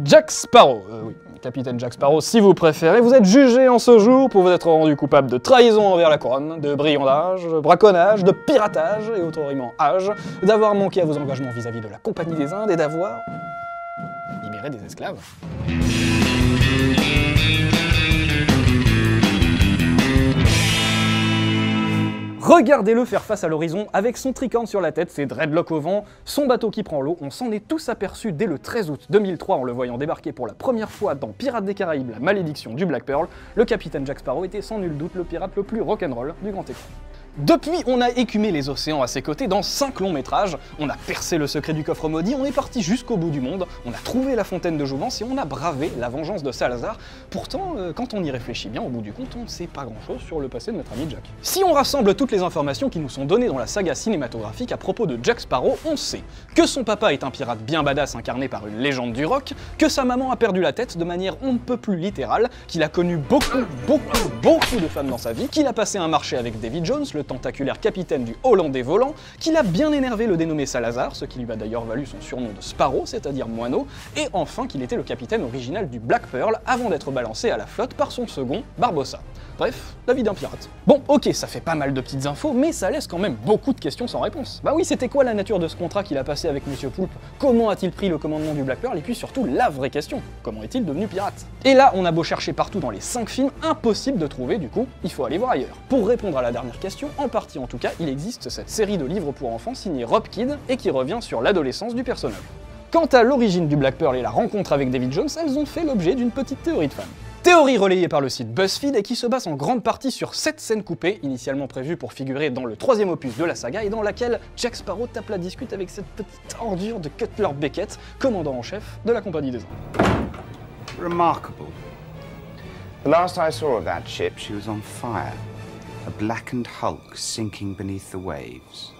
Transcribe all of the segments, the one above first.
Jack Sparrow, oui, capitaine Jack Sparrow si vous préférez, vous êtes jugé en ce jour pour vous être rendu coupable de trahison envers la couronne, de brigandage, braconnage, de piratage et autres rimes en âge, d'avoir manqué à vos engagements vis-à-vis de la Compagnie des Indes et d'avoir libéré des esclaves. Regardez-le faire face à l'horizon avec son tricorne sur la tête, ses dreadlocks au vent, son bateau qui prend l'eau. On s'en est tous aperçus dès le 13 août 2003 en le voyant débarquer pour la première fois dans Pirates des Caraïbes, la malédiction du Black Pearl. Le capitaine Jack Sparrow était sans nul doute le pirate le plus rock'n'roll du grand écran. Depuis, on a écumé les océans à ses côtés dans 5 longs métrages, on a percé le secret du coffre maudit, on est parti jusqu'au bout du monde, on a trouvé la fontaine de Jouvence et on a bravé la vengeance de Salazar. Pourtant, quand on y réfléchit bien, au bout du compte, on ne sait pas grand-chose sur le passé de notre ami Jack. Si on rassemble toutes les informations qui nous sont données dans la saga cinématographique à propos de Jack Sparrow, on sait que son papa est un pirate bien badass incarné par une légende du rock, que sa maman a perdu la tête de manière on ne peut plus littérale, qu'il a connu beaucoup de femmes dans sa vie, qu'il a passé un marché avec Davy Jones, le tentaculaire capitaine du Hollandais volant, qu'il a bien énervé le dénommé Salazar, ce qui lui a d'ailleurs valu son surnom de Sparrow, c'est-à-dire moineau, et enfin qu'il était le capitaine original du Black Pearl avant d'être balancé à la flotte par son second, Barbossa. Bref, la vie d'un pirate. Bon, ok, ça fait pas mal de petites infos, mais ça laisse quand même beaucoup de questions sans réponse. Bah oui, c'était quoi la nature de ce contrat qu'il a passé avec Monsieur Poulpe? Comment a-t-il pris le commandement du Black Pearl? Et puis surtout, la vraie question, comment est-il devenu pirate? Et là, on a beau chercher partout dans les 5 films, impossible de trouver, du coup, il faut aller voir ailleurs. Pour répondre à la dernière question, en partie en tout cas, il existe cette série de livres pour enfants signée Rob Kid et qui revient sur l'adolescence du personnage. Quant à l'origine du Black Pearl et la rencontre avec Davy Jones, elles ont fait l'objet d'une petite théorie de fans. Théorie relayée par le site BuzzFeed et qui se base en grande partie sur 7 scènes coupées, initialement prévues pour figurer dans le 3e opus de la saga et dans laquelle Jack Sparrow tape la discute avec cette petite ordure de Cutler Beckett, commandant en chef de la Compagnie des Indes. Remarkable. The last I saw of that ship, she was on fire. A blackened hulk sinking beneath the waves.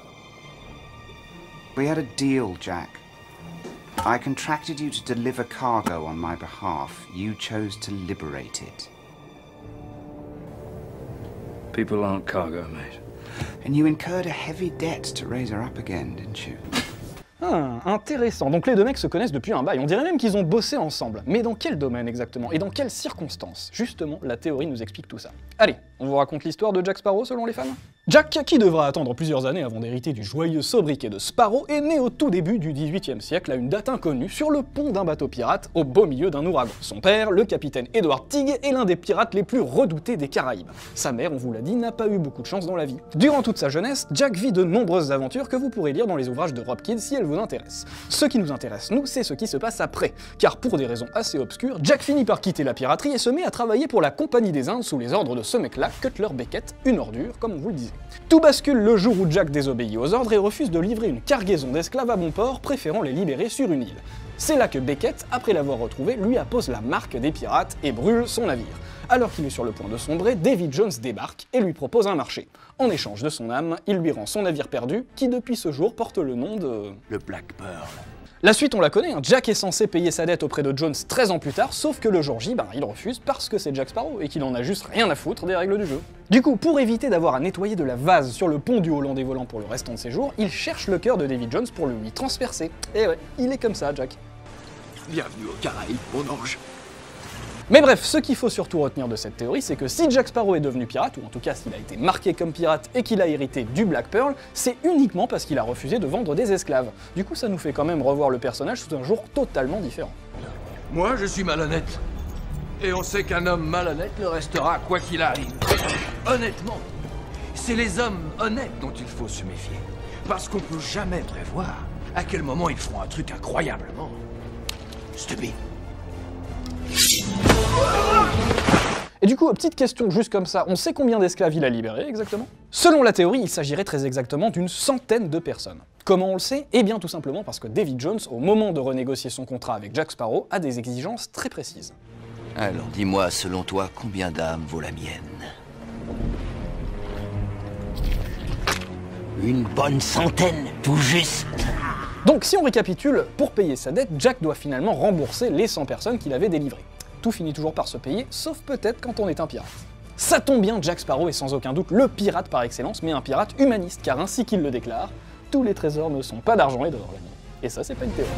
We had a deal, Jack. I contracted you to deliver cargo on my behalf. You chose to liberate it. People aren't cargo, mate. And you incurred a heavy debt to raise her up again, didn't you? Ah, intéressant. Donc les deux mecs se connaissent depuis un bail. On dirait même qu'ils ont bossé ensemble. Mais dans quel domaine exactement? Et dans quelles circonstances? Justement, la théorie nous explique tout ça. Allez, on vous raconte l'histoire de Jack Sparrow selon les fans? Jack, qui devra attendre plusieurs années avant d'hériter du joyeux sobriquet de Sparrow, est né au tout début du XVIIIe siècle à une date inconnue sur le pont d'un bateau pirate au beau milieu d'un ouragan. Son père, le capitaine Edward Teague, est l'un des pirates les plus redoutés des Caraïbes. Sa mère, on vous l'a dit, n'a pas eu beaucoup de chance dans la vie. Durant toute sa jeunesse, Jack vit de nombreuses aventures que vous pourrez lire dans les ouvrages de Rob Kid si elles vous intéressent. Ce qui nous intéresse, nous, c'est ce qui se passe après. Car pour des raisons assez obscures, Jack finit par quitter la piraterie et se met à travailler pour la Compagnie des Indes sous les ordres de ce mec-là, Cutler Beckett, une ordure, comme on vous le disait. Tout bascule le jour où Jack désobéit aux ordres et refuse de livrer une cargaison d'esclaves à bon port, préférant les libérer sur une île. C'est là que Beckett, après l'avoir retrouvé, lui appose la marque des pirates et brûle son navire. Alors qu'il est sur le point de sombrer, Davy Jones débarque et lui propose un marché. En échange de son âme, il lui rend son navire perdu, qui depuis ce jour porte le nom de... Le Black Pearl. La suite, on la connaît, hein. Jack est censé payer sa dette auprès de Jones 13 ans plus tard, sauf que le jour J, il refuse parce que c'est Jack Sparrow et qu'il en a juste rien à foutre des règles du jeu. Du coup, pour éviter d'avoir à nettoyer de la vase sur le pont du Hollandais volant pour le restant de ses jours, il cherche le cœur de Davy Jones pour le lui transpercer. Et ouais, il est comme ça, Jack. Bienvenue aux Caraïbes, mon ange. Mais bref, ce qu'il faut surtout retenir de cette théorie, c'est que si Jack Sparrow est devenu pirate, ou en tout cas s'il a été marqué comme pirate et qu'il a hérité du Black Pearl, c'est uniquement parce qu'il a refusé de vendre des esclaves. Du coup, ça nous fait quand même revoir le personnage sous un jour totalement différent. Moi, je suis malhonnête. Et on sait qu'un homme malhonnête le restera quoi qu'il arrive. Honnêtement, c'est les hommes honnêtes dont il faut se méfier. Parce qu'on peut jamais prévoir à quel moment ils feront un truc incroyablement stupide. Et du coup, petite question juste comme ça, on sait combien d'esclaves il a libérés exactement? Selon la théorie, il s'agirait très exactement d'une centaine de personnes. Comment on le sait? Eh bien tout simplement parce que Davy Jones, au moment de renégocier son contrat avec Jack Sparrow, a des exigences très précises. Alors dis-moi, selon toi, combien d'âmes vaut la mienne? Une bonne centaine, tout juste. Donc si on récapitule, pour payer sa dette, Jack doit finalement rembourser les 100 personnes qu'il avait délivrées. Tout finit toujours par se payer, sauf peut-être quand on est un pirate. Ça tombe bien, Jack Sparrow est sans aucun doute le pirate par excellence, mais un pirate humaniste, car ainsi qu'il le déclare, tous les trésors ne sont pas d'argent et d'or. Et ça, c'est pas une théorie.